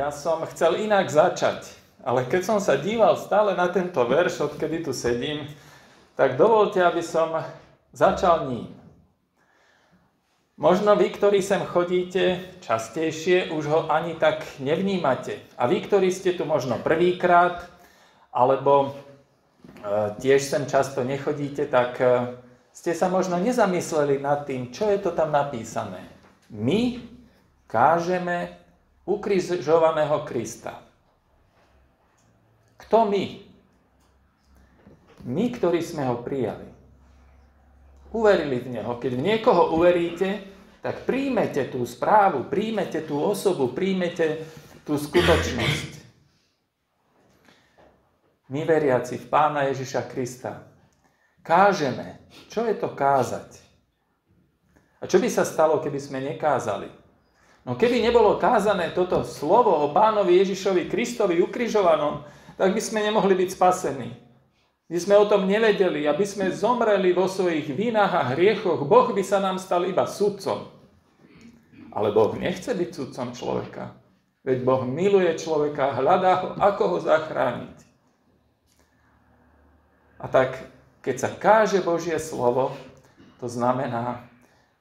Ja som chcel inak začať, ale keď som sa díval stále na tento verš, odkedy tu sedím, tak dovolte, aby som začal ním. Možno vy, ktorí sem chodíte častejšie, už ho ani tak nevnímate. A vy, ktorí ste tu možno prvýkrát, alebo tiež sem často nechodíte, tak ste sa možno nezamysleli nad tým, čo je to tam napísané. My kážeme ukrižovaného Krista. Kto my? My, ktorí sme ho prijali. Uverili v neho. Keď v niekoho uveríte, tak príjmete tú správu, príjmete tú osobu, príjmete tú skutočnosť. My veriaci v Pána Ježiša Krista kážeme. Čo je to kázať? A čo by sa stalo, keby sme nekázali? No keby nebolo kázané toto slovo o Pánovi Ježišovi Kristovi ukrižovanom, tak by sme nemohli byť spasení. My sme o tom nevedeli, aby sme zomreli vo svojich vinách a hriechoch. Boh by sa nám stal iba sudcom. Ale Boh nechce byť sudcom človeka. Veď Boh miluje človeka, hľadá ho, ako ho zachrániť. A tak, keď sa káže Božie slovo, to znamená,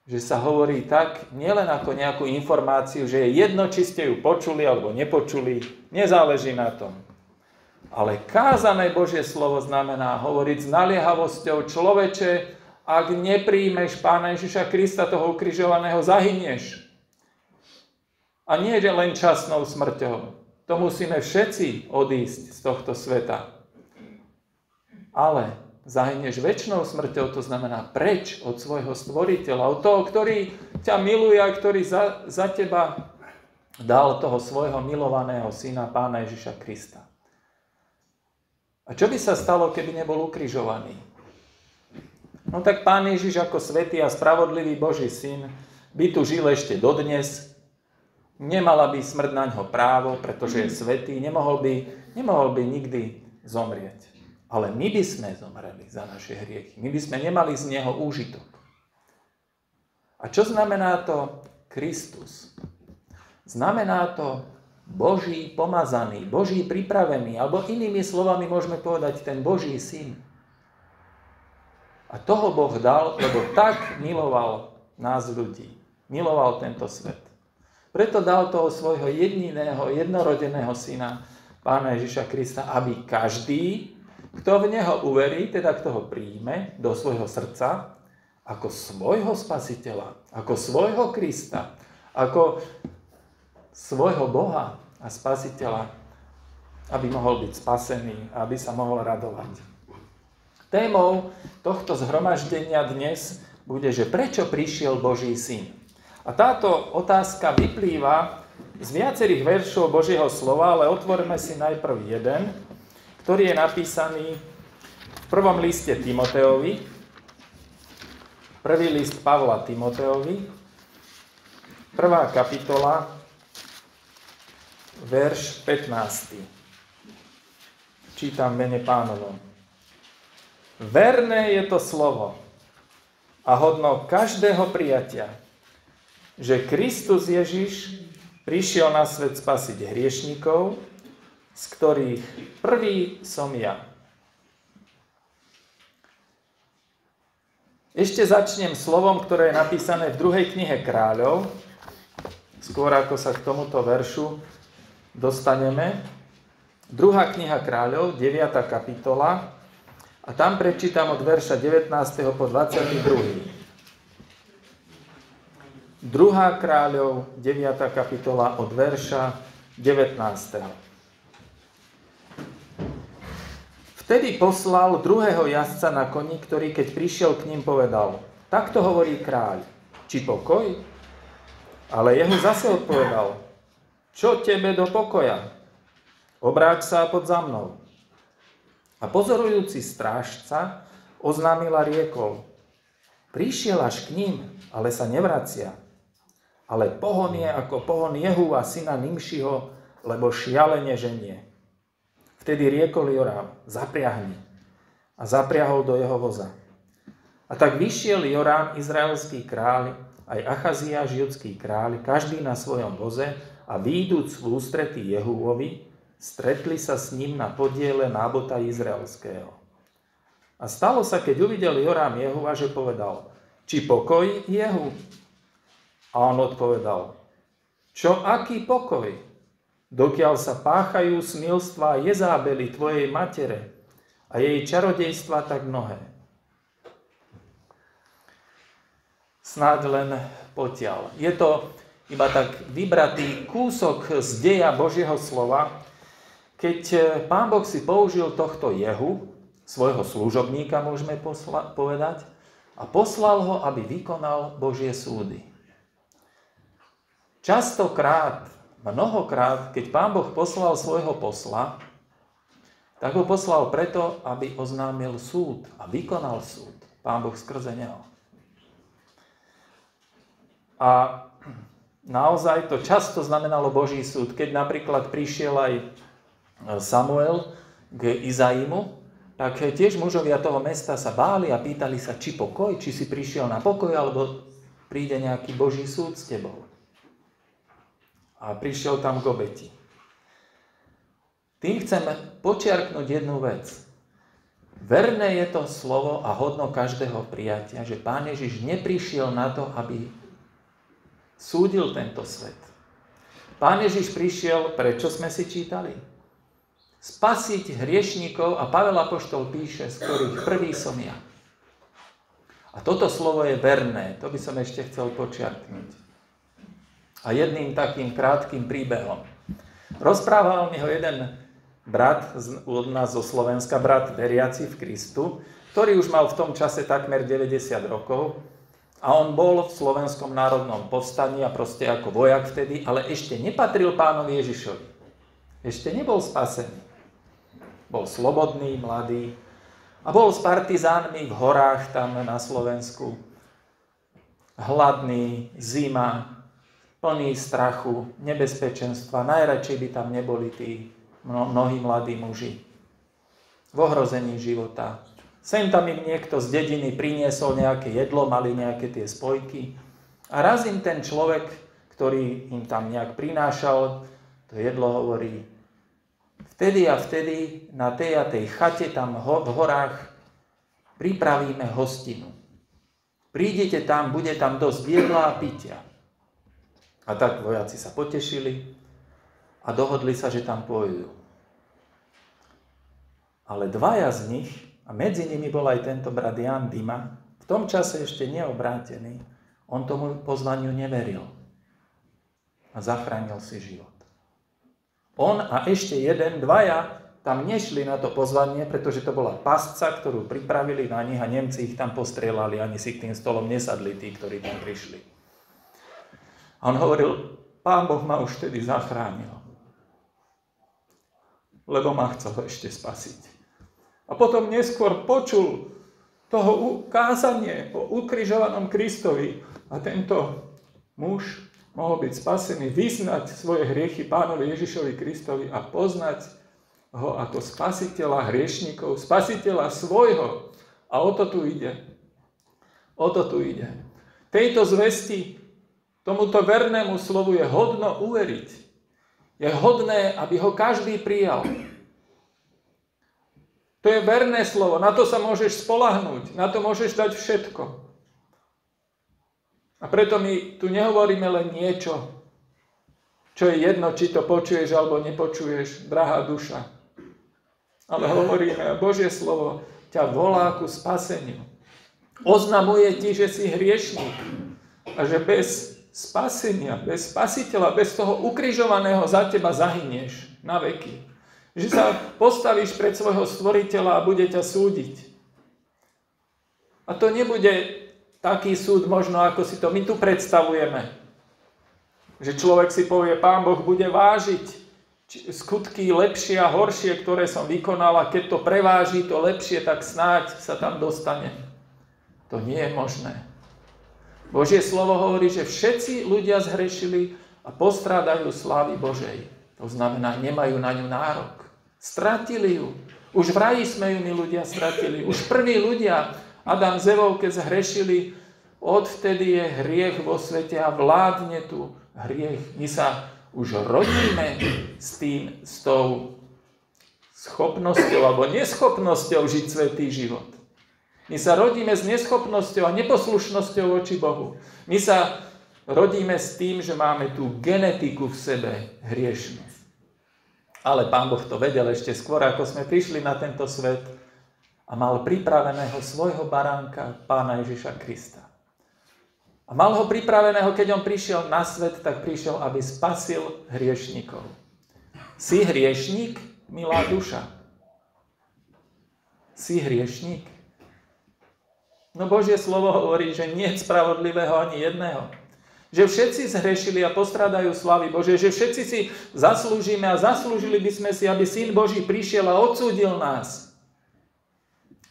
že sa hovorí tak, nielen ako nejakú informáciu, že je jedno, či ste ju počuli alebo nepočuli, nezáleží na tom. Ale kázané Božie slovo znamená hovoriť s naliehavosťou: človeče, ak nepríjmeš Pána Ježiša Krista, toho ukrižovaného, zahynieš. A nie je len časnou smrťou. To musíme všetci odísť z tohto sveta. Ale zahynieš večnou smrťou, to znamená preč od svojho stvoriteľa, od toho, ktorý ťa miluje a ktorý za teba dal toho svojho milovaného syna, Pána Ježiša Krista. A čo by sa stalo, keby nebol ukrižovaný? No tak Pán Ježiš ako svätý a spravodlivý Boží syn by tu žil ešte dodnes, nemala by smrť naňho právo, pretože je svätý, nemohol by nikdy zomrieť. Ale my by sme zomreli za naše hriechy. My by sme nemali z neho úžitok. A čo znamená to Kristus? Znamená to Boží pomazaný, Boží pripravený, alebo inými slovami môžeme povedať ten Boží syn. A toho Boh dal, lebo tak miloval nás ľudí. Miloval tento svet. Preto dal toho svojho jediného, jednorodeného syna, Pána Ježiša Krista, aby každý, kto v neho uverí, teda kto ho príjme do svojho srdca, ako svojho spasiteľa, ako svojho Krista, ako svojho Boha a spasiteľa, aby mohol byť spasený a aby sa mohol radovať. Témou tohto zhromaždenia dnes bude, že prečo prišiel Boží syn. A táto otázka vyplýva z viacerých veršov Božieho slova, ale otvoríme si najprv jeden, ktorý je napísaný v prvom liste Timoteovi, prvý list Pavla Timoteovi, 1. kapitola, verš 15. Čítam v mene Pánovom. Verné je to slovo a hodno každého prijatia, že Kristus Ježiš prišiel na svet spasiť hriešnikov, z ktorých prvý som ja. Ešte začnem slovom, ktoré je napísané v 2. knihe Kráľov, skôr ako sa k tomuto veršu dostaneme. 2. kniha Kráľov, 9. kapitola, a tam prečítam od verša 19. po 22. 2. Kráľov, 9. kapitola, od verša 19. Vtedy poslal druhého jazdca na koni, ktorý keď prišiel k ním povedal: takto hovorí kráľ, či pokoj? Ale jeho zase odpovedal: čo tebe do pokoja? Obráť sa a poď za mnou. A pozorujúci strážca oznámil a riekol: prišiel až k ním, ale sa nevracia. Ale pohon je ako pohon Jehúva, syna Nimšiho, lebo šialene ženie. Vtedy riekol Jorám: zapriahni. A zapriahol do jeho voza. A tak vyšiel Jorám, izraelský kráľ, aj Achaziáš, judský kráľ, každý na svojom voze, a výjdúc v ústretí Jehuovi, stretli sa s ním na podiele Nábota izraelského. A stalo sa, keď uvidel Jorám Jehua, že povedal, či pokoj Jehu? A on odpovedal, čo aký pokoj? Dokiaľ sa páchajú smilstvá Jezábeli, tvojej matere, a jej čarodejstva tak mnohé. Snáď len potiaľ. Je to iba tak vybratý kúsok z deja Božieho slova, keď Pán Boh si použil tohto Jehu, svojho služobníka, môžeme povedať, a poslal ho, aby vykonal Božie súdy. Častokrát, mnohokrát, keď Pán Boh poslal svojho posla, tak ho poslal preto, aby oznámil súd a vykonal súd. Pán Boh skrze neho. A naozaj to často znamenalo Boží súd. Keď napríklad prišiel aj Samuel k Izaimu, tak tiež mužovia toho mesta sa báli a pýtali sa, či pokoj, či si prišiel na pokoj, alebo príde nejaký Boží súd s tebou. A prišiel tam k obeti. Tým chcem počiarknúť jednu vec. Verné je to slovo a hodno každého prijatia, že Pán Ježiš neprišiel na to, aby súdil tento svet. Pán Ježiš prišiel, prečo sme si čítali? Spasiť hriešnikov, a Pavel apoštol píše, z ktorých prvý som ja. A toto slovo je verné, to by som ešte chcel počiarknúť. A jedným takým krátkým príbehom. Rozprával mi ho jeden brat od nás zo Slovenska, brat veriaci v Kristu, ktorý už mal v tom čase takmer 90 rokov a on bol v Slovenskom národnom povstaní a proste ako vojak vtedy, ale ešte nepatril Pánovi Ježišovi. Ešte nebol spasený. Bol slobodný, mladý a bol s partizánmi v horách tam na Slovensku. Hladný, zima, plný strachu, nebezpečenstva. Najradšej by tam neboli tí mnohí mladí muži. V ohrození života. Sem tam im niekto z dediny priniesol nejaké jedlo, mali nejaké tie spojky. A raz im ten človek, ktorý im tam nejak prinášal, to jedlo hovorí, vtedy a vtedy na tej a tej chate tam v horách pripravíme hostinu. Prídete tam, bude tam dosť jedla a pitia. A tak vojaci sa potešili a dohodli sa, že tam pôjdu. Ale dvaja z nich, a medzi nimi bol aj tento brat Ján Dima, v tom čase ešte neobrátený, on tomu pozvaniu neveril a zachránil si život. On a ešte dvaja tam nešli na to pozvanie, pretože to bola pasca, ktorú pripravili na nich a Nemci ich tam postrieľali, ani si k tým stolom nesadli tí, ktorí tam prišli. A on hovoril, Pán Boh ma už vtedy zachránil, lebo ma chcel ešte spasiť. A potom neskôr počul toho kázanie o ukrižovanom Kristovi a tento muž mohol byť spasený, vyznať svoje hriechy Pánovi Ježišovi Kristovi a poznať ho ako spasiteľa hriešnikov, spasiteľa svojho. A o to tu ide. O to tu ide. Tejto zvesti, tomuto vernému slovu je hodno uveriť. Je hodné, aby ho každý prijal. To je verné slovo, na to sa môžeš spoľahnúť, na to môžeš dať všetko. A preto my tu nehovoríme len niečo, čo je jedno, či to počuješ alebo nepočuješ, drahá duša. Ale hovoríme, Božie slovo ťa volá ku spaseniu. Oznamuje ti, že si hriešnik a že bez spasenia, bez spasiteľa, bez toho ukrižovaného za teba zahynieš na veky. Že sa postavíš pred svojho stvoriteľa a bude ťa súdiť. A to nebude taký súd možno, ako si to my tu predstavujeme. Že človek si povie, Pán Boh bude vážiť skutky lepšie a horšie, ktoré som vykonal a keď to preváži to lepšie, tak snáď sa tam dostane. To nie je možné. Božie slovo hovorí, že všetci ľudia zhrešili a postrádajú slávy Božej. To znamená, nemajú na ňu nárok. Stratili ju. Už v raji sme ju my ľudia stratili. Už prví ľudia, Adam s Evou, keď zhrešili, odvtedy je hriech vo svete a vládne tu hriech. My sa už rodíme s tou schopnosťou alebo neschopnosťou žiť svätý život. My sa rodíme s neschopnosťou a neposlušnosťou voči Bohu. My sa rodíme s tým, že máme tú genetiku v sebe hriešnú. Ale Pán Boh to vedel ešte skôr, ako sme prišli na tento svet a mal pripraveného svojho baránka, Pána Ježiša Krista. A mal ho pripraveného, keď on prišiel na svet, tak prišiel, aby spasil hriešnikov. Si hriešnik, milá duša? Si hriešnik? No Božie slovo hovorí, že nie je spravodlivého ani jedného. Že všetci zhrešili a postrádajú slávy Bože, že všetci si zaslúžime a zaslúžili by sme si, aby Syn Boží prišiel a odsúdil nás.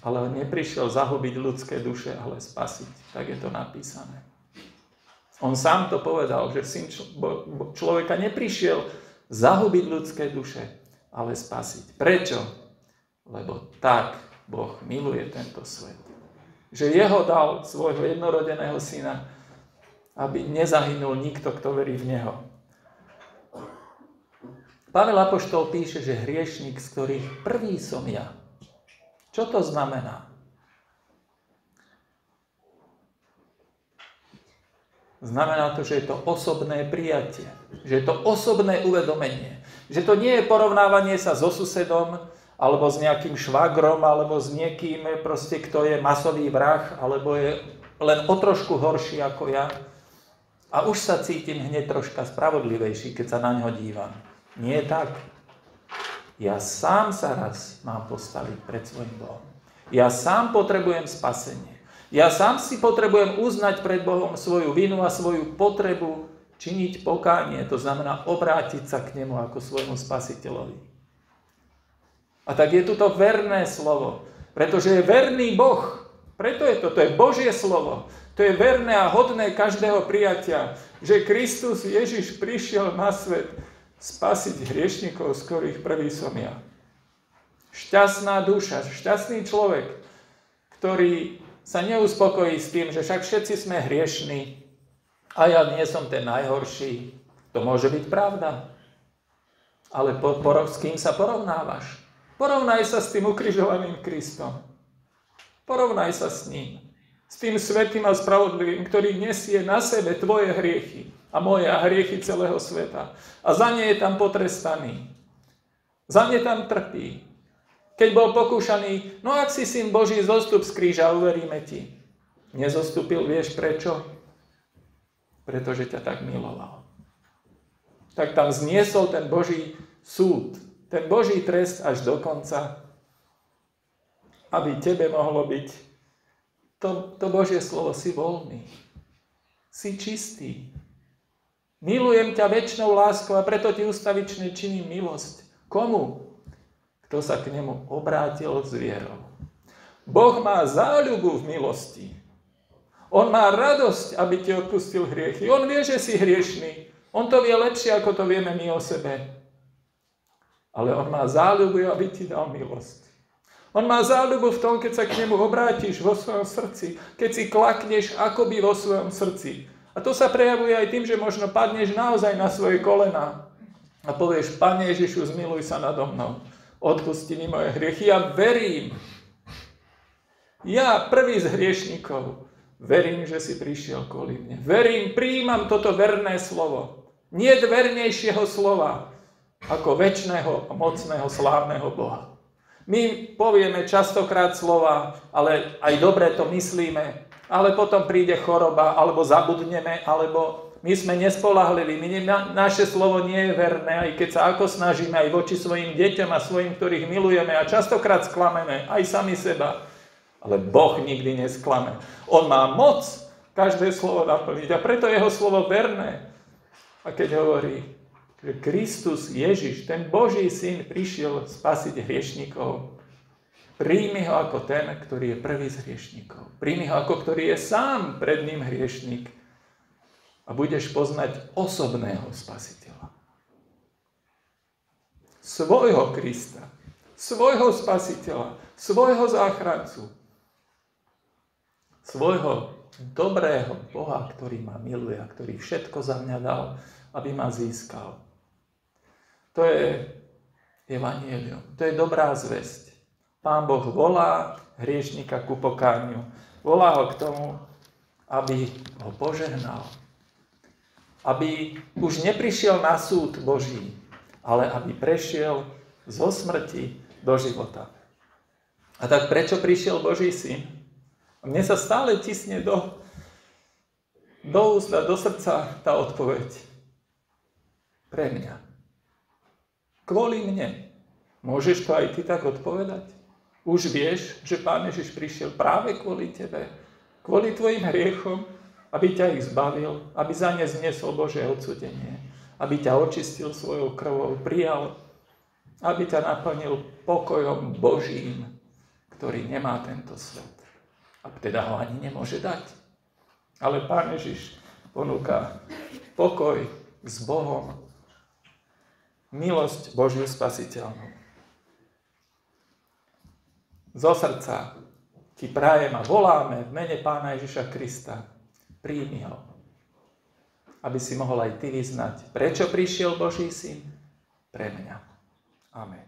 Ale on neprišiel zahubiť ľudské duše, ale spasiť. Tak je to napísané. On sám to povedal, že Syn človeka neprišiel zahubiť ľudské duše, ale spasiť. Prečo? Lebo tak Boh miluje tento svet. Že jeho dal svojho jednorodeného syna, aby nezahynul nikto, kto verí v neho. Pavel apoštol píše, že hriešnik, z ktorých prvý som ja. Čo to znamená? Znamená to, že je to osobné prijatie. Že je to osobné uvedomenie. Že to nie je porovnávanie sa so susedom, alebo s nejakým švagrom, alebo s niekým, proste, kto je masový vrah, alebo je len o trošku horší ako ja. A už sa cítim hneď troška spravodlivejší, keď sa na ňo dívam. Nie je tak. Ja sám sa raz mám postaviť pred svojím Bohom. Ja sám potrebujem spasenie. Ja sám si potrebujem uznať pred Bohom svoju vinu a svoju potrebu činiť pokánie. To znamená obrátiť sa k nemu ako svojmu spasiteľovi. A tak je tu to verné slovo, pretože je verný Boh. Preto je to je Božie slovo. To je verné a hodné každého prijatia, že Kristus Ježiš prišiel na svet spasiť hriešnikov, z ktorých prvý som ja. Šťastná duša, šťastný človek, ktorý sa neuspokojí s tým, že však všetci sme hriešni a ja nie som ten najhorší. To môže byť pravda. Ale s kým sa porovnávaš? Porovnaj sa s tým ukrižovaným Kristom. Porovnaj sa s ním. S tým svätým a spravodlivým, ktorý nesie na sebe tvoje hriechy a moje a hriechy celého sveta. A za ne je tam potrestaný. Za ne tam trpí. Keď bol pokúšaný, no ak si Syn Boží, zostup z kríža, uveríme ti. Nezostúpil, vieš prečo? Pretože ťa tak miloval. Tak tam zniesol ten Boží súd, ten Boží trest až do konca, aby tebe mohlo byť to Božie slovo, si voľný, si čistý. Milujem ťa večnou láskou a preto ti ustavične činím milosť. Komu? Kto sa k nemu obrátil s vierou. Boh má záľubu v milosti. On má radosť, aby ti odpustil hriechy. On vie, že si hriešný. On to vie lepšie, ako to vieme my o sebe. Ale on má záľubu, aby ti dal milosť. On má záľubu v tom, keď sa k nemu obrátiš vo svojom srdci. Keď si klakneš akoby vo svojom srdci. A to sa prejavuje aj tým, že možno padneš naozaj na svoje kolená. A povieš, Pane Ježišu, zmiluj sa nado mnou. Odpusti mi moje hriechy. Ja verím. Ja, prvý z hriešnikov, verím, že si prišiel kvôli mne. Verím, prijímam toto verné slovo. Nie vernejšieho slova ako večného, mocného, slávneho Boha. My povieme častokrát slova, ale aj dobre to myslíme, ale potom príde choroba, alebo zabudneme, alebo my sme nespoľahliví, naše slovo nie je verné, aj keď sa ako snažíme aj voči svojim deťom a svojim, ktorých milujeme a častokrát sklameme, aj sami seba. Ale Boh nikdy nesklame. On má moc každé slovo naplniť a preto jeho slovo verné. A keď hovorí, že Kristus Ježiš, ten Boží syn, prišiel spasiť hriešnikov, príjmi ho ako ten, ktorý je prvý z hriešnikov. Príjmi ho ako ktorý je sám pred ním hriešnik. A budeš poznať osobného spasiteľa. Svojho Krista, svojho spasiteľa, svojho záchrancu, svojho dobrého Boha, ktorý ma miluje a ktorý všetko za mňa dal, aby ma získal. To je evanjelium. To je dobrá zvesť. Pán Boh volá hriešnika ku pokániu. Volá ho k tomu, aby ho požehnal. Aby už neprišiel na súd Boží, ale aby prešiel zo smrti do života. A tak prečo prišiel Boží syn? Mne sa stále tisne do úst a do srdca tá odpoveď. Pre mňa. Kvôli mne. Môžeš to aj ty tak odpovedať? Už vieš, že Pán Ježiš prišiel práve kvôli tebe, kvôli tvojim hriechom, aby ťa ich zbavil, aby za ne zniesol Božie odsúdenie, aby ťa očistil svojou krvou, prijal, aby ťa naplnil pokojom Božím, ktorý nemá tento svet. A teda ho ani nemôže dať. Ale Pán Ježiš ponúka pokoj s Bohom, milosť Božiu spasiteľnú. Zo srdca ti prajem a voláme v mene Pána Ježiša Krista. Príjmi ho, aby si mohol aj ty vyznať, prečo prišiel Boží syn pre mňa. Amen.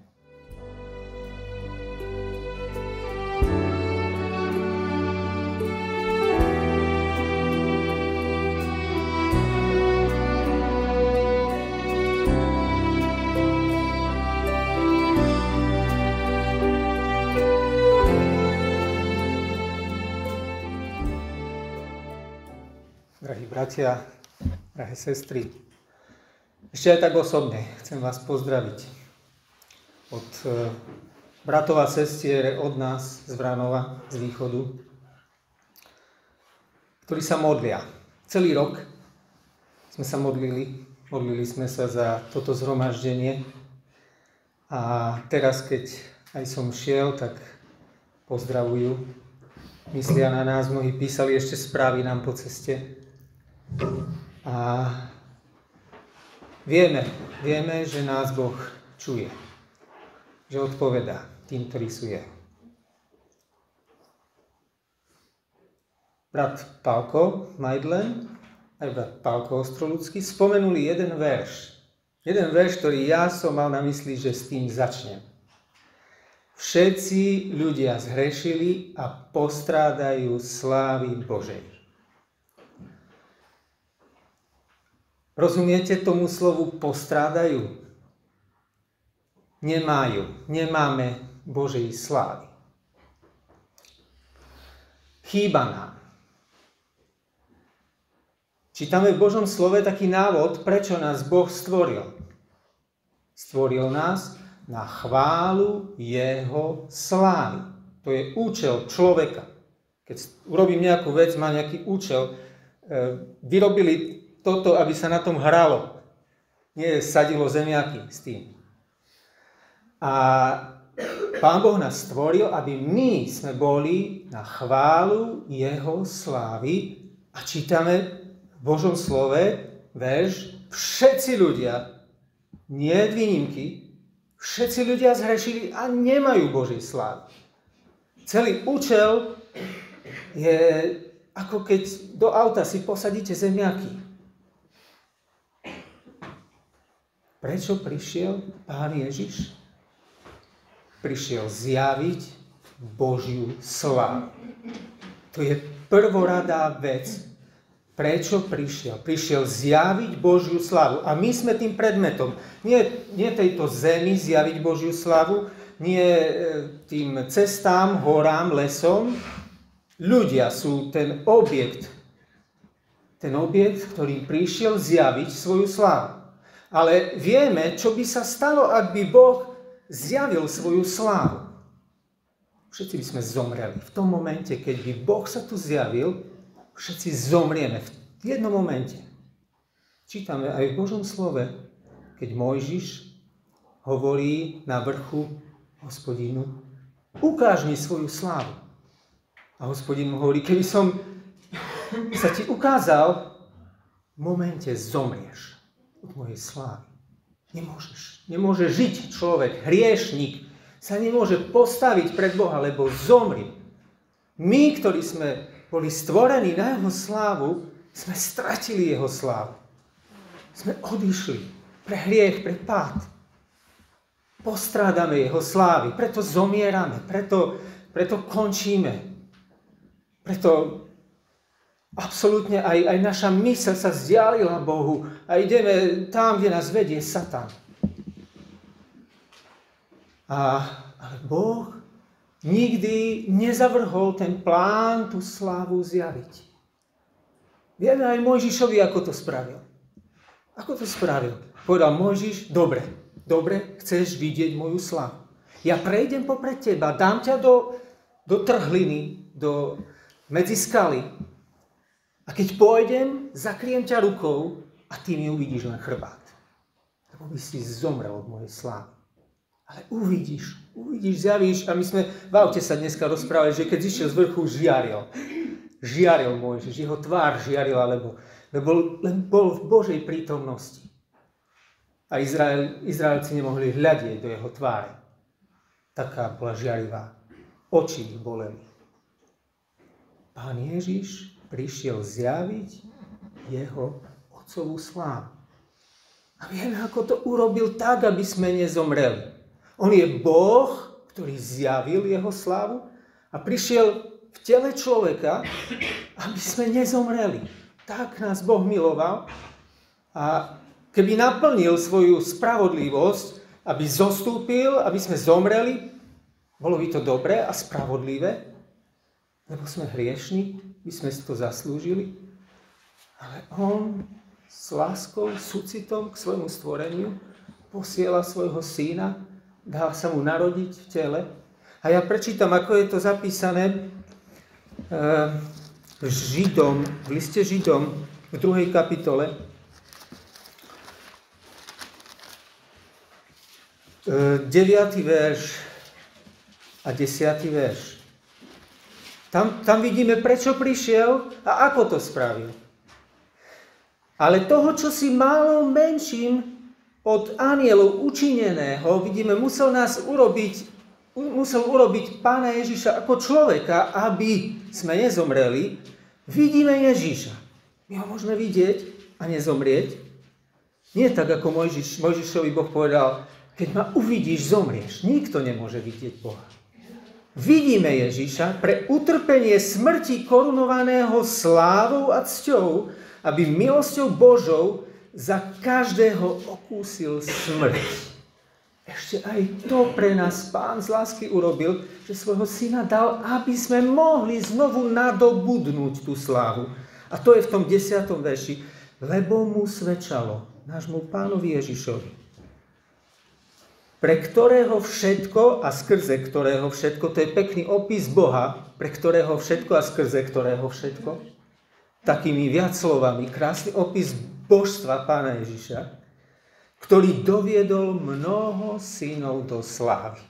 Drahí bratia, drahé sestry, ešte aj tak osobne chcem vás pozdraviť od bratov a sestier, od nás z Vranova, z východu, ktorí sa modlia. Celý rok sme sa modlili sme sa za toto zhromaždenie a teraz, keď aj som šiel, tak pozdravujú. Myslia na nás, mnohí písali ešte správy nám po ceste. A vieme, že nás Boh čuje, že odpovedá tým, ktorí sú jeho. Brat Pálko Majdlen, aj brat Pálko Ostroludský spomenuli jeden verš, ktorý ja som mal na mysli, že s tým začnem. Všetci ľudia zhrešili a postrádajú slávy Božej. Rozumiete tomu slovu postrádajú? Nemáme Božej slávy. Chýba nám. Čítame v Božom slove taký návod, prečo nás Boh stvoril. Stvoril nás na chválu jeho slávy. To je účel človeka. Keď urobím nejakú vec, má nejaký účel. Vyrobili toto, aby sa na tom hralo. Nie sadilo zemiaky s tým. A Pán Boh nás stvoril, aby my sme boli na chválu jeho slávy. A čítame v Božom slove verš, všetci ľudia, nie výnimky, všetci ľudia zhrešili a nemajú Božej slávy. Celý účel je ako keď do auta si posadíte zemiaky. Prečo prišiel Pán Ježiš? Prišiel zjaviť Božiu slávu. To je prvoradá vec. Prečo prišiel? Prišiel zjaviť Božiu slávu. A my sme tým predmetom. Nie tejto zemi zjaviť Božiu slávu, nie tým cestám, horám, lesom. Ľudia sú ten objekt, ktorý prišiel zjaviť svoju slávu. Ale vieme, čo by sa stalo, ak by Boh zjavil svoju slávu. Všetci by sme zomreli. V tom momente, keď by Boh sa tu zjavil, všetci zomrieme. V jednom momente. Čítame aj v Božom slove, keď Mojžiš hovorí na vrchu Hospodinu, ukáž mi svoju slávu. A Hospodin mu hovorí, keby som sa ti ukázal, v momente zomrieš od mojej slávy. Nemôže žiť človek, hriešnik, sa nemôže postaviť pred Boha, lebo zomrie. My, ktorí sme boli stvorení na jeho slávu, sme stratili jeho slávu. Sme odišli pre hriech, pre pád. postrádame jeho slávy, preto zomierame, preto končíme. Preto absolútne aj naša myseľ sa vzdialila Bohu a ideme tam, kde nás vedie Satan. Ale Boh nikdy nezavrhol ten plán, tú slávu zjaviť. Vieme aj Mojžišovi, ako to spravil. Ako to spravil? Povedal Mojžiš, dobre, chceš vidieť moju slávu. Ja prejdem popred teba, dám ťa do trhliny, medzi skaly. A keď pôjdem, zakriem ťa rukou a ty mi uvidíš len chrbát. Lebo by si zomrel od mojej slávy. Ale uvidíš, zjavíš. A my sme v aute sa dneska rozprávali, že keď išiel z vrchu, žiaril Mojžiš, jeho tvár žiarila, lebo len bol v Božej prítomnosti. A Izraelci nemohli hľadieť do jeho tváre. Taká bola žiarivá. Oči ich boleli. Pán Ježiš prišiel zjaviť jeho otcovú slávu. A vieme, ako to urobil tak, aby sme nezomreli. On je Boh, ktorý zjavil jeho slávu a prišiel v tele človeka, aby sme nezomreli. Tak nás Boh miloval a keby naplnil svoju spravodlivosť, aby zostúpil, aby sme zomreli, bolo by to dobré a spravodlivé, lebo sme hriešni, by sme si to zaslúžili. Ale on s láskou, súcitom k svojmu stvoreniu posiela svojho syna, dá sa mu narodiť v tele. A ja prečítam, ako je to zapísané v liste Židom v 2. kapitole. 9. verš a 10. verš. Tam vidíme, prečo prišiel a ako to spravil. Ale toho, čo si málo menším od anielov učineného, vidíme, musel urobiť Pána Ježiša ako človeka, aby sme nezomreli. Vidíme Ježiša. My ho môžeme vidieť a nezomrieť. Nie tak, ako Mojžišovi Boh povedal, keď ma uvidíš, zomrieš. Nikto nemôže vidieť Boha. Vidíme Ježiša pre utrpenie smrti korunovaného slávou a cťou, aby milosťou Božou za každého okúsil smrť. Ešte aj to pre nás Pán z lásky urobil, že svojho syna dal, aby sme mohli znovu nadobudnúť tú slávu. A to je v tom 10. verši. Lebo mu svedčalo, nášmu Pánovi Ježišovi, pre ktorého všetko a skrze ktorého všetko, to je pekný opis Boha, pre ktorého všetko a skrze ktorého všetko, takými viac slovami, krásny opis božstva Pána Ježiša, ktorý doviedol mnoho synov do slávy.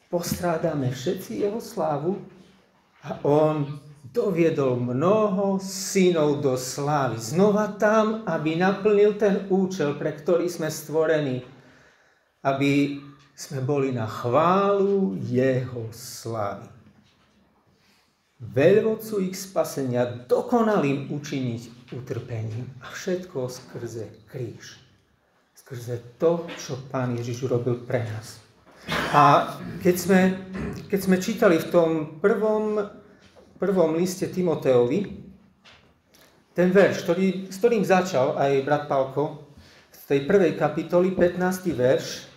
Postrádame všetci jeho slávu a on doviedol mnoho synov do slávy. Znova tam, aby naplnil ten účel, pre ktorý sme stvorení, aby sme boli na chválu jeho slávy. Veľvodcu ich spasenia dokonalým učiniť utrpením a všetko skrze kríž. Skrze to, čo Pán Ježiš urobil pre nás. A keď sme čítali v tom prvom liste Timoteovi, ten verš, s ktorým začal aj brat Pálko, z tej 1. kapitoly, 15. verš,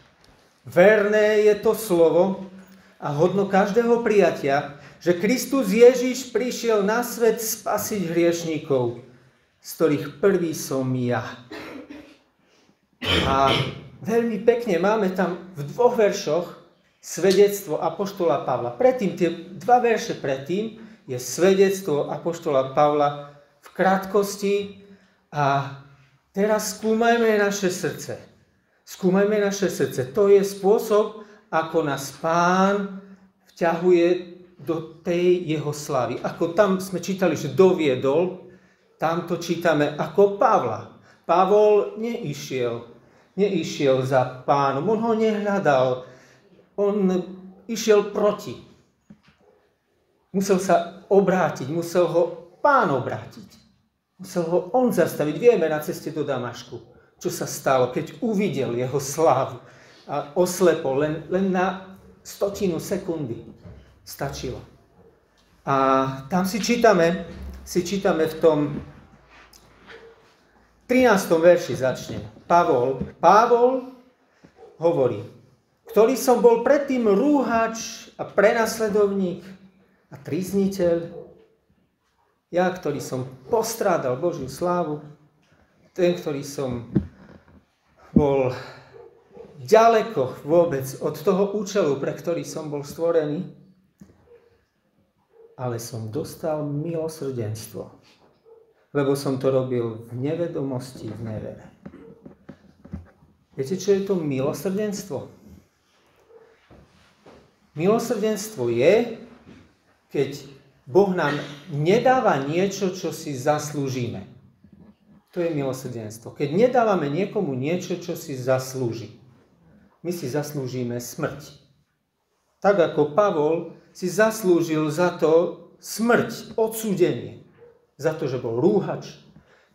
verné je to slovo a hodno každého prijatia, že Kristus Ježiš prišiel na svet spasiť hriešníkov, z ktorých prvý som ja. A veľmi pekne máme tam v 2 veršoch svedectvo apoštola Pavla. Predtým, tie 2 verše predtým, je svedectvo apoštola Pavla v krátkosti a teraz skúmajme naše srdce. Skúmajme naše srdce. To je spôsob, ako nás Pán vťahuje do tej jeho slávy. Ako tam sme čítali, že doviedol, tam to čítame ako Pavla. Pavol neišiel za Pánom, on ho nehľadal, on išiel proti. Musel sa obrátiť, musel ho Pán obrátiť. Musel ho on zastaviť. Vieme na ceste do Damašku, čo sa stalo, keď uvidel jeho slávu. a oslepol, len na 100 sekundy stačilo. A tam si čítame v tom 13. verši začne. Pavol hovorí, ktorý som bol predtým rúhač a prenasledovník a trízniteľ, ja, ktorý som postrádal Božiu slávu, ten, ktorý som bol ďaleko vôbec od toho účelu, pre ktorý som bol stvorený, ale som dostal milosrdenstvo, lebo som to robil v nevedomosti, v nevere. Viete, čo je to milosrdenstvo? Milosrdenstvo je, keď Boh nám nedáva niečo, čo si zaslúžime. To je milosrdenstvo. Keď nedávame niekomu niečo, čo si zaslúži. My si zaslúžime smrť. Tak ako Pavol si zaslúžil za to smrť, odsúdenie. Za to, že bol rúhač,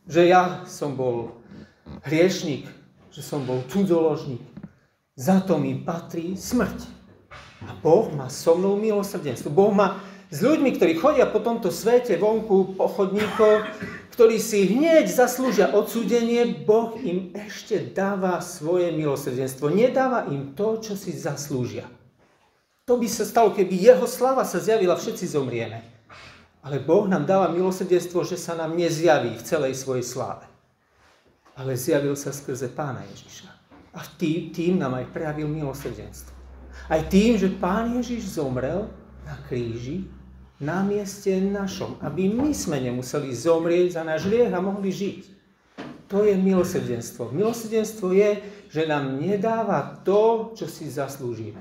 že ja som bol hriešnik, že som bol cudzoložník. Za to mi patrí smrť. A Boh má so mnou milosrdenstvo. Boh má s ľuďmi, ktorí chodia po tomto svete vonku, po chodníkoch, ktorí si hneď zaslúžia odsúdenie, Boh im ešte dáva svoje milosrdenstvo. Nedáva im to, čo si zaslúžia. To by sa stalo, keby jeho sláva sa zjavila, všetci zomrieme. Ale Boh nám dáva milosrdenstvo, že sa nám nezjaví v celej svojej sláve. Ale zjavil sa skrze Pána Ježiša. A tým nám aj prejavil milosrdenstvo. Aj tým, že Pán Ježiš zomrel na kríži, na mieste našom, aby my sme nemuseli zomrieť za náš hriech a mohli žiť. To je milosrdenstvo. Milosrdenstvo je, že nám nedáva to, čo si zaslúžime.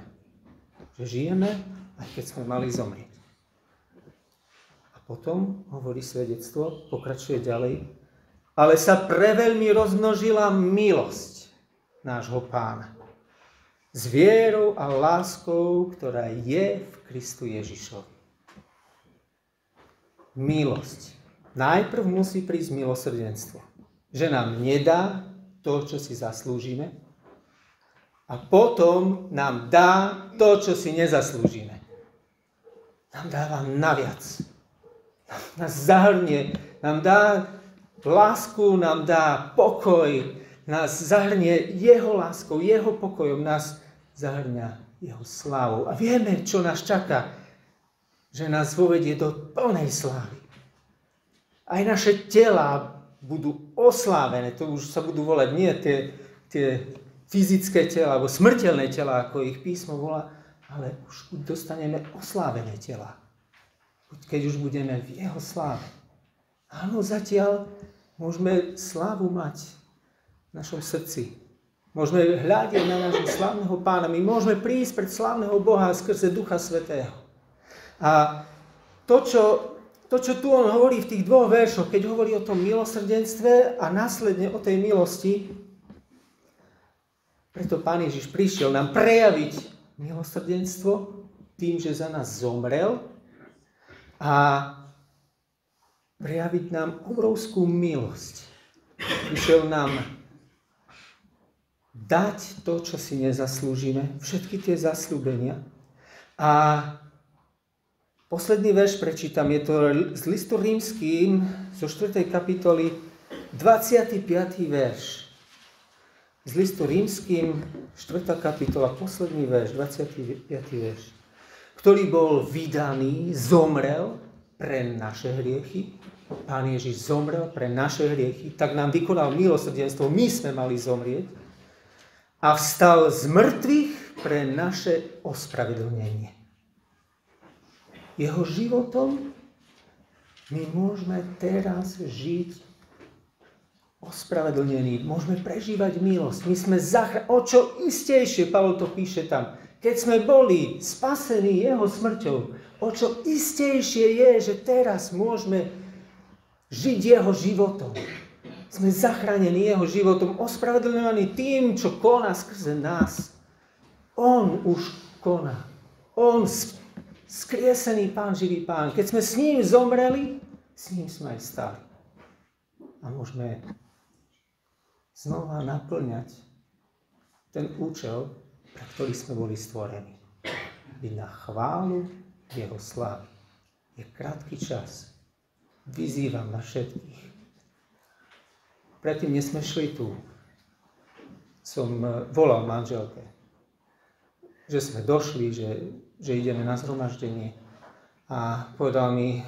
Že žijeme, aj keď sme mali zomrieť. A potom hovorí svedectvo, pokračuje ďalej, ale sa preveľmi rozmnožila milosť nášho Pána s vierou a láskou, ktorá je v Kristu Ježišovi. Milosť. Najprv musí prísť milosrdenstvo. Že nám nedá to, čo si zaslúžime, a potom nám dá to, čo si nezaslúžime. Nám dáva naviac. Nás zahrnie, nám dá lásku, nám dá pokoj, nás zahrnie jeho láskou, jeho pokojom, nás zahrňa jeho slávou. A vieme, čo nás čaká. Že nás vovedie do plnej slávy. Aj naše telá budú oslávené. To už sa budú volať nie tie fyzické tela, alebo smrteľné tela, ako ich písmo volá, ale už dostaneme oslávené tela. Keď už budeme v jeho sláve. Áno, zatiaľ môžeme slávu mať v našom srdci. Môžeme hľadiť na nášho slávneho Pána. My môžeme prísť pred slávneho Boha skrze Ducha Svätého. A to, čo tu on hovorí v tých dvoch veršoch, keď hovorí o tom milosrdenstve a následne o tej milosti, preto Pán Ježiš prišiel nám prejaviť milosrdenstvo tým, že za nás zomrel a prejaviť nám obrovskú milosť. Prišiel nám dať to, čo si nezaslúžime, všetky tie zasľúbenia. A posledný verš prečítam, je to z listu Rímskym zo 4. kapitoly 25. verš. Z listu Rímskym 4. kapitola, posledný verš, 25. verš. Ktorý bol vydaný, zomrel pre naše hriechy. Pán Ježiš zomrel pre naše hriechy, tak nám vykonal milosrdenstvo, my sme mali zomrieť. A vstal z mŕtvych pre naše ospravedlnenie. Jeho životom my môžeme teraz žiť ospravedlnení, môžeme prežívať milosť. My sme o čo istejšie, Pavol to píše tam, keď sme boli spasení jeho smrťou, o čo istejšie je, že teraz môžeme žiť jeho životom. Sme zachránení jeho životom, ospravedlňovaní tým, čo koná skrze nás. On už koná. On skriesený Pán, živý Pán. Keď sme s ním zomreli, s ním sme aj stali. A môžeme znova naplňať ten účel, pre ktorý sme boli stvorení. Byť na chválu jeho slávy. Je krátky čas. Vyzývam na všetkých. Predtým, než sme šli tu, som volal manželke, že sme došli, že ideme na zhromaždenie a povedal mi,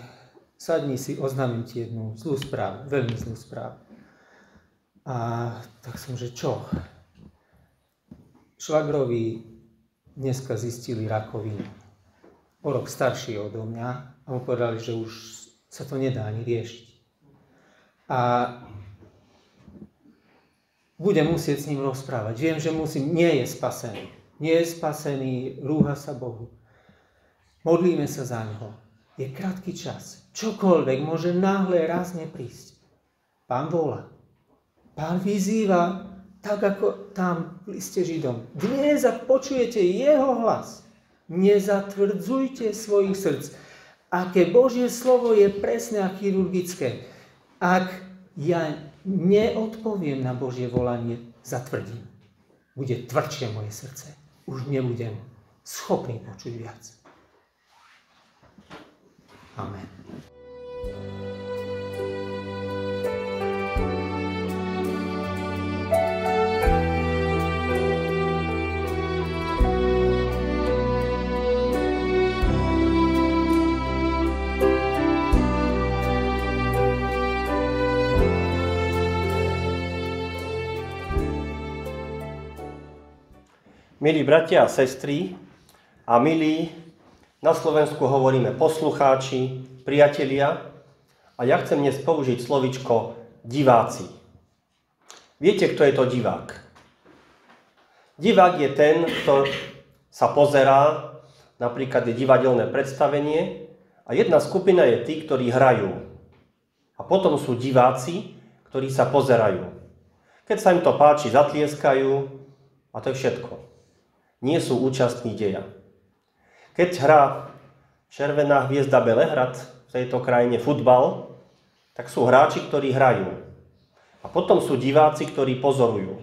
sadni si, oznámim ti jednu zlú správu, veľmi zlú správu. A tak som, že čo? Švagrovi dneska zistili rakovinu. O rok starší odo mňa a mu povedali, že už sa to nedá ani riešiť. A budem musieť s ním rozprávať. Viem, že nie je spasený. Nie je spasený, rúha sa Bohu. Modlíme sa za ňoho. Je krátky čas. Čokoľvek môže náhle rázne prísť. Pán volá. Pán vyzýva, tak ako tam v liste Židom. Dnes, ak počujete jeho hlas, nezatvrdzujte svojich srdc. Aké Božie slovo je presné a chirurgické. Ak ja neodpoviem na Božie volanie, zatvrdím. Bude tvrdšie moje srdce. Už nebudem schopný počuť viac. Amen. Milí bratia a sestry a milí, na Slovensku hovoríme poslucháči, priatelia a ja chcem dnes použiť slovičko diváci. Viete, kto je to divák? Divák je ten, kto sa pozerá, napríklad je divadelné predstavenie a jedna skupina je tí, ktorí hrajú. A potom sú diváci, ktorí sa pozerajú. Keď sa im to páči, zatlieskajú a to je všetko. Nie sú účastní deja. Keď hrá Červená hviezda Belehrad v tejto krajine futbal, tak sú hráči, ktorí hrajú. A potom sú diváci, ktorí pozorujú.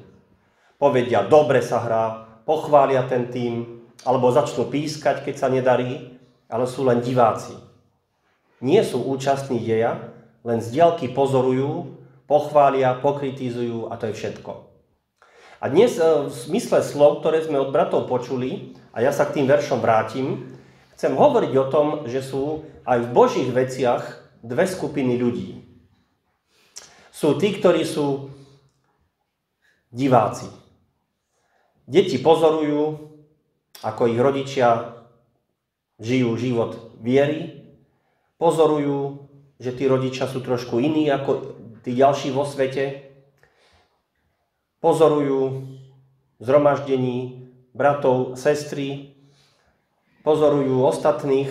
Povedia, dobre sa hrá, pochvália ten tým, alebo začnú pískať, keď sa nedarí, ale sú len diváci. Nie sú účastní deja, len z diaľky pozorujú, pochvália, pokritizujú a to je všetko. A dnes v zmysle slov, ktoré sme od bratov počuli, a ja sa k tým veršom vrátim, chcem hovoriť o tom, že sú aj v Božích veciach dve skupiny ľudí. Sú tí, ktorí sú diváci. Deti pozorujú, ako ich rodičia žijú život viery, pozorujú, že tí rodičia sú trošku iní ako tí ďalší vo svete, pozorujú zhromaždení bratov, sestry, pozorujú ostatných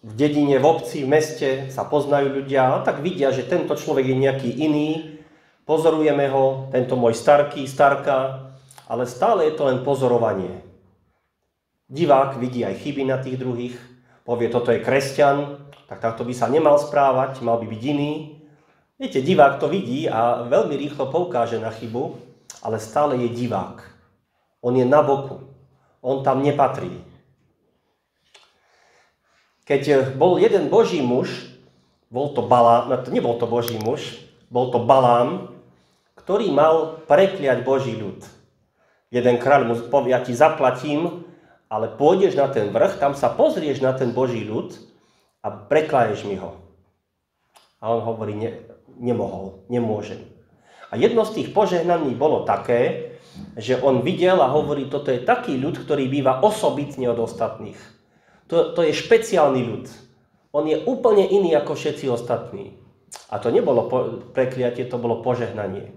v dedine, v obci, v meste, sa poznajú ľudia a tak vidia, že tento človek je nejaký iný, pozorujeme ho, tento môj starky, starka, ale stále je to len pozorovanie. Divák vidí aj chyby na tých druhých, povie, toto je kresťan, tak takto by sa nemal správať, mal by byť iný. Viete, divák to vidí a veľmi rýchlo poukáže na chybu, ale stále je divák. On je na boku. On tam nepatrí. Keď bol jeden Boží muž, nebol to Boží muž, bol to Balám, ktorý mal prekliať Boží ľud. Jeden kráľ mu povie, ja ti zaplatím, ale pôjdeš na ten vrch, tam sa pozrieš na ten Boží ľud a preklaješ mi ho. A on hovorí, nemohol, nemôžem. A jedno z tých požehnaní bolo také, že on videl a hovorí, toto je taký ľud, ktorý býva osobitne od ostatných. To je špeciálny ľud. On je úplne iný ako všetci ostatní. A to nebolo prekliatie, to bolo požehnanie.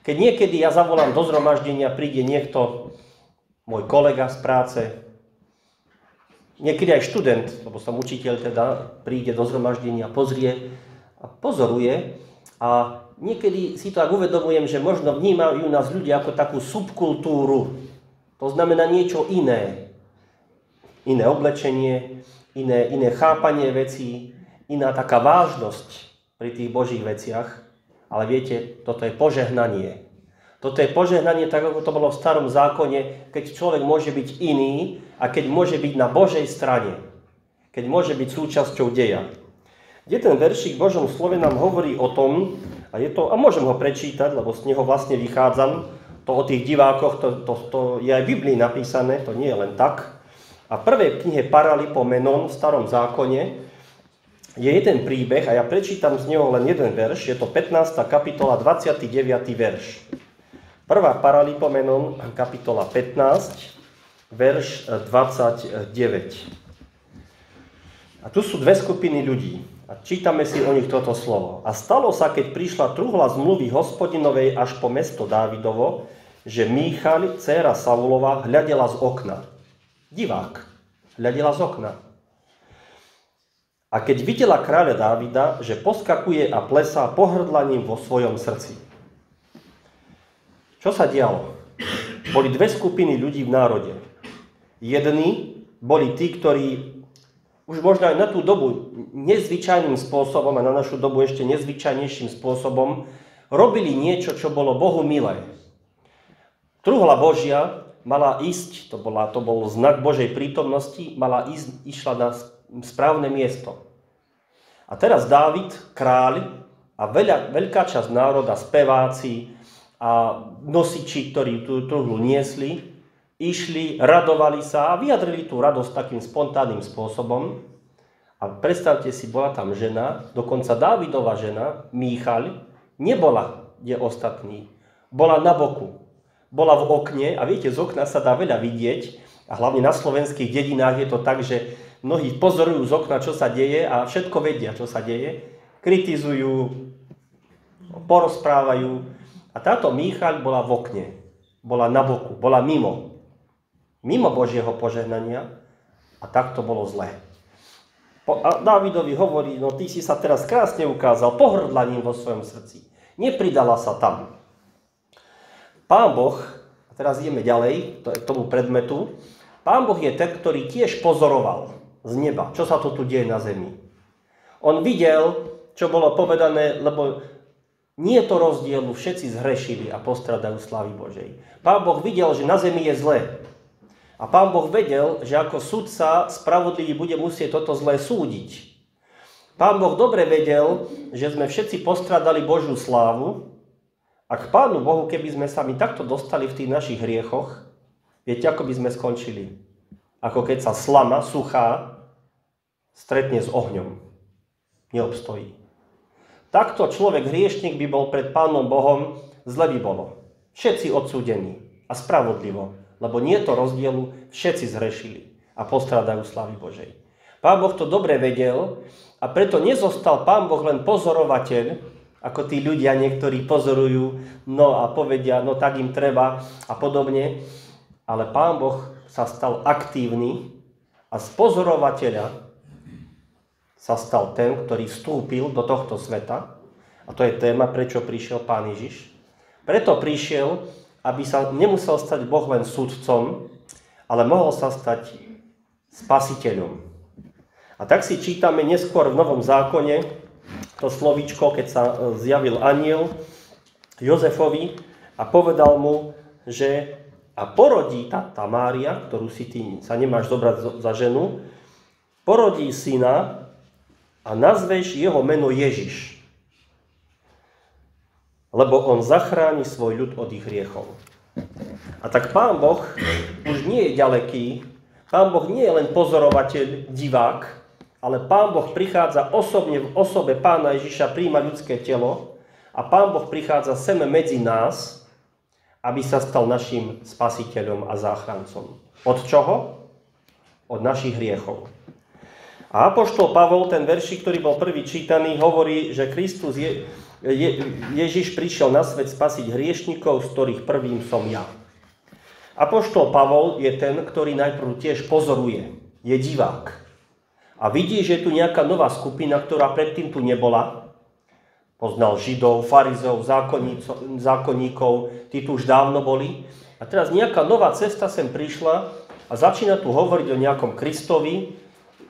Keď niekedy ja zavolám do zhromaždenia, príde niekto, môj kolega z práce, niekedy aj študent, lebo som učiteľ, teda príde do zhromaždenia, pozrie a pozoruje a niekedy si to tak uvedomujem, že možno vnímajú nás ľudia ako takú subkultúru. To znamená niečo iné. Iné oblečenie, iné chápanie vecí, iná taká vážnosť pri tých Božích veciach. Ale viete, toto je požehnanie. Toto je požehnanie, tak ako to bolo v starom zákone, keď človek môže byť iný a keď môže byť na Božej strane. Keď môže byť súčasťou deja. Kde ten veršík v Božom slove nám hovorí o tom, a môžem ho prečítať, lebo z neho vlastne vychádzam, to o tých divákoch, to je aj v Biblii napísané, to nie je len tak. A v prvej knihe Paralipomenon v starom zákone je jeden príbeh a ja prečítam z neho len jeden verš, je to 15. kapitola, 29. verš. Prvá Paralipomenon, kapitola 15, verš 29. A tu sú dve skupiny ľudí. A čítame si o nich toto slovo. A stalo sa, keď prišla truhla zmluvy Hospodinovej až po mesto Dávidovo, že Míchal, dcéra Saulova, hľadela z okna. Divák. Hľadela z okna. A keď videla kráľa Dávida, že poskakuje a plesá pohrdlaním vo svojom srdci. Čo sa dialo? Boli dve skupiny ľudí v národe. Jedni boli tí, ktorí už možno aj na tú dobu nezvyčajným spôsobom a na našu dobu ešte nezvyčajnejším spôsobom robili niečo, čo bolo Bohu milé. Truhla Božia mala ísť, to bol znak Božej prítomnosti, išla na správne miesto. A teraz Dávid, kráľ a veľká časť národa, speváci a nosiči, ktorí tú truhlu niesli, išli, radovali sa a vyjadrili tú radosť takým spontánnym spôsobom. A predstavte si, bola tam žena, dokonca Dávidova žena, Míchal, nebola kde ostatní. Bola na boku, bola v okne a viete, z okna sa dá veľa vidieť a hlavne na slovenských dedinách je to tak, že mnohí pozorujú z okna, čo sa deje a všetko vedia, čo sa deje. Kritizujú, porozprávajú a táto Míchal bola v okne, bola na boku, bola mimo Božieho požehnania a tak to bolo zlé. A Dávidovi hovorí, no ty si sa teraz krásne ukázal pohrdlaním vo svojom srdci. Nepridala sa tam. Pán Boh, a teraz ideme ďalej k tomu predmetu, Pán Boh je ten, ktorý tiež pozoroval z neba, čo sa to tu deje na zemi. On videl, čo bolo povedané, lebo nie je to rozdielu, všetci zhrešili a postradajú slávy Božej. Pán Boh videl, že na zemi je zlé. A Pán Boh vedel, že ako sudca spravodlivý bude musieť toto zlé súdiť. Pán Boh dobre vedel, že sme všetci postradali Božiu slávu a k Pánu Bohu, keby sme sa my takto dostali v tých našich hriechoch, viete, ako by sme skončili? Ako keď sa slama suchá stretne s ohňom. Neobstojí. Takto človek hriešnik by bol pred Pánom Bohom, zle by bolo. Všetci odsúdení a spravodlivo. Lebo nie je to rozdielu, všetci zhrešili a postradajú slávy Božej. Pán Boh to dobre vedel a preto nezostal Pán Boh len pozorovateľ, ako tí ľudia niektorí pozorujú, no a povedia, no tak im treba a podobne. Ale Pán Boh sa stal aktívny a z pozorovateľa sa stal ten, ktorý vstúpil do tohto sveta. A to je téma, prečo prišiel Pán Ježiš. Preto prišiel, aby sa nemusel stať Boh len sudcom, ale mohol sa stať spasiteľom. A tak si čítame neskôr v Novom zákone to slovíčko, keď sa zjavil anjel Jozefovi a povedal mu, že a porodí tá Mária, ktorú si ty sa nemáš zobrať za ženu, porodí syna a nazveš jeho meno Ježiš. Lebo on zachráni svoj ľud od ich hriechov. A tak Pán Boh už nie je ďaleký, Pán Boh nie je len pozorovateľ, divák, ale Pán Boh prichádza osobne v osobe Pána Ježiša, príjma ľudské telo a Pán Boh prichádza sem medzi nás, aby sa stal našim spasiteľom a záchrancom. Od čoho? Od našich hriechov. A apoštol Pavol, ten veršik, ktorý bol prvý čítaný, hovorí, že Kristus Ježiš prišiel na svet spasiť hriešnikov, z ktorých prvým som ja. Apoštol Pavol je ten, ktorý najprv tiež pozoruje, je divák. A vidí, že je tu nejaká nová skupina, ktorá predtým tu nebola. Poznal Židov, farizeov, zákonníkov, tí tu už dávno boli. A teraz nejaká nová cesta sem prišla a začína tu hovoriť o nejakom Kristovi.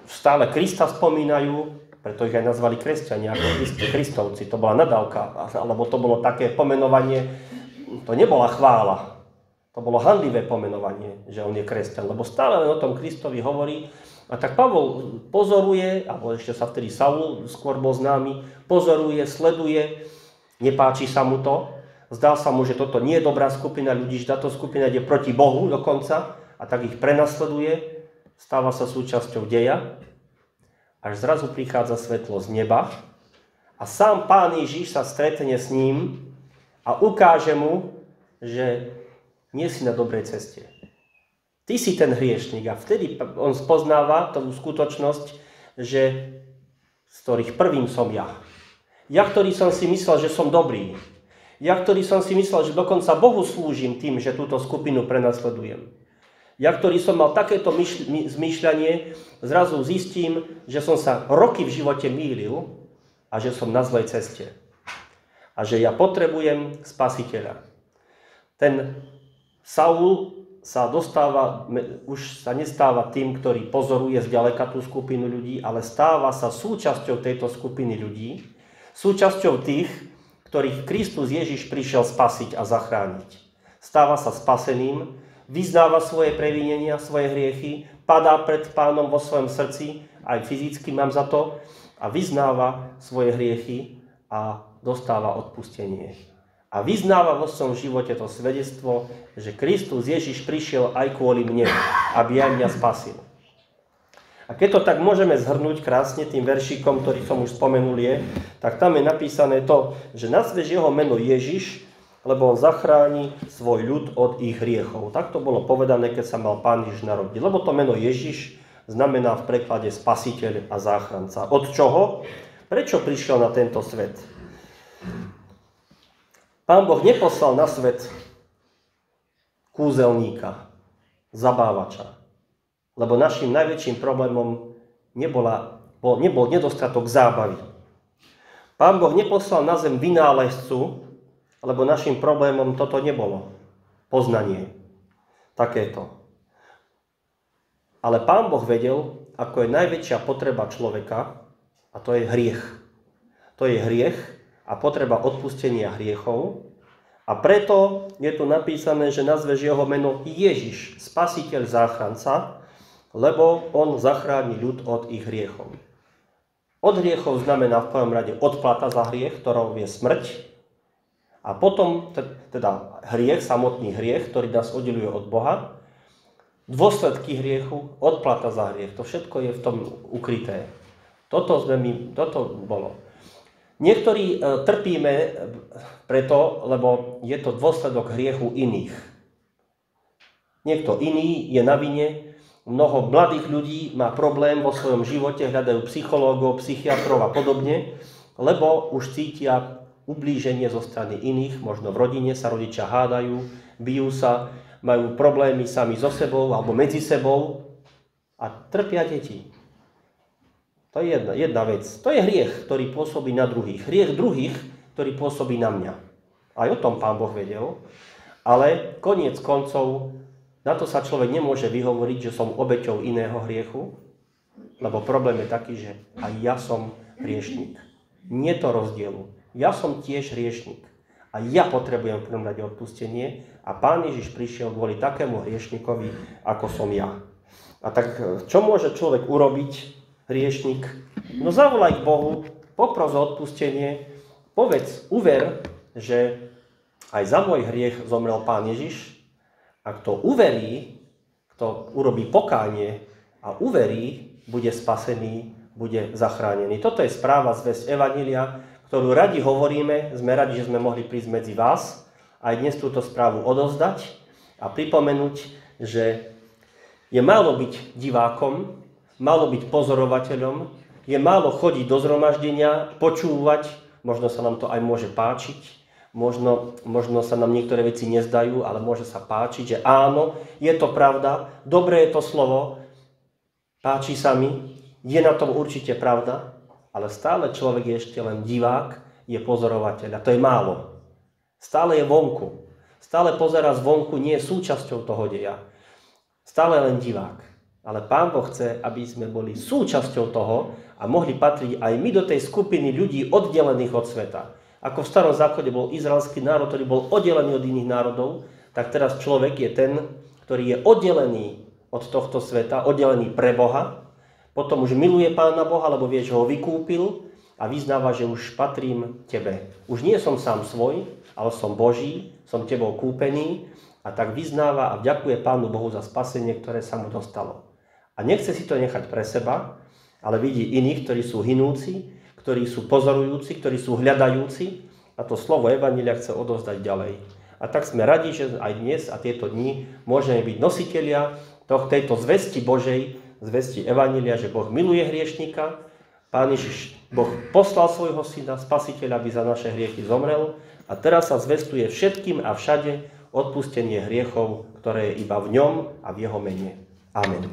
Stále Krista spomínajú, preto ich aj nazvali kresťania ako Kristovci. To bola nadávka, alebo to bolo také pomenovanie to nebola chvála. To bolo hanlivé pomenovanie, že on je kresťan, lebo stále len o tom Kristovi hovorí. A tak Pavol pozoruje, alebo ešte sa vtedy Saul skôr bol známy, pozoruje, sleduje, nepáči sa mu to. Zdá sa mu, že toto nie je dobrá skupina ľudí, že táto skupina ide proti Bohu dokonca a tak ich prenasleduje, stáva sa súčasťou deja, až zrazu prichádza svetlo z neba a sám Pán Ježiš sa stretne s ním a ukáže mu, že nie si na dobrej ceste. Ty si ten hriešnik a vtedy on spoznáva tú skutočnosť, že z ktorých prvým som ja. Ja, ktorý som si myslel, že som dobrý. Ja, ktorý som si myslel, že dokonca Bohu slúžim tým, že túto skupinu prenasledujem. Ja, ktorý som mal takéto zmýšľanie, zrazu zistím, že som sa roky v živote mýlil a že som na zlej ceste. A že ja potrebujem spasiteľa. Ten Saul už sa nestáva tým, ktorý pozoruje zďaleka tú skupinu ľudí, ale stáva sa súčasťou tejto skupiny ľudí, súčasťou tých, ktorých Kristus Ježiš prišiel spasiť a zachrániť. Stáva sa spaseným, vyznáva svoje previnenia, svoje hriechy, padá pred Pánom vo svojom srdci, aj fyzicky mám za to, a vyznáva svoje hriechy a dostáva odpustenie. A vyznáva vo svojom živote to svedectvo, že Kristus Ježiš prišiel aj kvôli mne, aby aj mňa spasil. A keď to tak môžeme zhrnúť krásne tým veršíkom, ktorý som už spomenul tak tam je napísané to, že nazveš jeho meno Ježiš, lebo on zachráni svoj ľud od ich hriechov. Tak to bolo povedané, keď sa mal Pán Ježiš narodiť. Lebo to meno Ježiš znamená v preklade spasiteľ a záchranca. Od čoho? Prečo prišiel na tento svet? Pán Boh neposlal na svet kúzelníka, zabávača, lebo našim najväčším problémom nebol nedostatok zábavy. Pán Boh neposlal na zem vynálezcu, lebo našim problémom toto nebolo. Poznanie. Takéto. Ale Pán Boh vedel, ako je najväčšia potreba človeka, a to je hriech. To je hriech a potreba odpustenia hriechov. A preto je tu napísané, že nazveš jeho meno Ježiš, spasiteľ, záchranca, lebo on zachráni ľud od ich hriechov. Od hriechov znamená v prvom rade odplata za hriech, ktorou je smrť. A potom teda hriech, samotný hriech, ktorý nás oddeluje od Boha. Dôsledky hriechu, odplata za hriech. To všetko je v tom ukryté. Toto bolo. Niektorí trpíme preto, lebo je to dôsledok hriechu iných. Niekto iný je na vine. Mnoho mladých ľudí má problém vo svojom živote, hľadajú psychológov, psychiatrov a podobne, lebo už cítia ublíženie zo strany iných, možno v rodine sa rodičia hádajú, bijú sa, majú problémy sami so sebou alebo medzi sebou a trpia deti. To je jedna vec. To je hriech, ktorý pôsobí na druhých. Hriech druhých, ktorý pôsobí na mňa. Aj o tom Pán Boh vedel. Ale koniec koncov, na to sa človek nemôže vyhovoriť, že som obeťou iného hriechu, lebo problém je taký, že aj ja som hriešnik. Nie to rozdielu. Ja som tiež hriešnik. A ja potrebujem v prvom rade odpustenie a Pán Ježiš prišiel kvôli takému hriešnikovi, ako som ja. A tak čo môže človek urobiť, hriešnik? No zavolaj k Bohu, popros o odpustenie, povedz, uver, že aj za môj hriech zomrel Pán Ježiš. A kto uverí, kto urobí pokánie a uverí, bude spasený, bude zachránený. Toto je správa zvesť Evanjelia, ktorú radi hovoríme, sme radi, že sme mohli prísť medzi vás aj dnes túto správu odovzdať a pripomenúť, že je málo byť divákom, málo byť pozorovateľom, je málo chodiť do zhromaždenia, počúvať, možno sa nám to aj môže páčiť, možno sa nám niektoré veci nezdajú, ale môže sa páčiť, že áno, je to pravda, dobré je to slovo, páči sa mi, je na tom určite pravda, ale stále človek je ešte len divák, je pozorovateľ a to je málo. Stále je vonku, stále pozerá zvonku, nie je súčasťou toho deja. Stále len divák. Ale Pán Boh chce, aby sme boli súčasťou toho a mohli patriť aj my do tej skupiny ľudí oddelených od sveta. Ako v starom zákone bol izraelský národ, ktorý bol oddelený od iných národov, tak teraz človek je ten, ktorý je oddelený od tohto sveta, oddelený pre Boha. Potom už miluje Pána Boha, lebo vie, že ho vykúpil a vyznáva, že už patrím tebe. Už nie som sám svoj, ale som Boží, som tebou kúpený a tak vyznáva a vďakuje Pánu Bohu za spasenie, ktoré sa mu dostalo. A nechce si to nechať pre seba, ale vidí iných, ktorí sú hinúci, ktorí sú pozorujúci, ktorí sú hľadajúci a to slovo Evanjelia chce odovzdať ďalej. A tak sme radi, že aj dnes a tieto dni môžeme byť nositelia tejto zvesti Božej, zvesti Evanjelia, že Boh miluje hriešnika, Pán Ježiš, Boh poslal svojho syna, spasiteľa, aby za naše hriechy zomrel a teraz sa zvestuje všetkým a všade odpustenie hriechov, ktoré je iba v ňom a v jeho mene. Amen.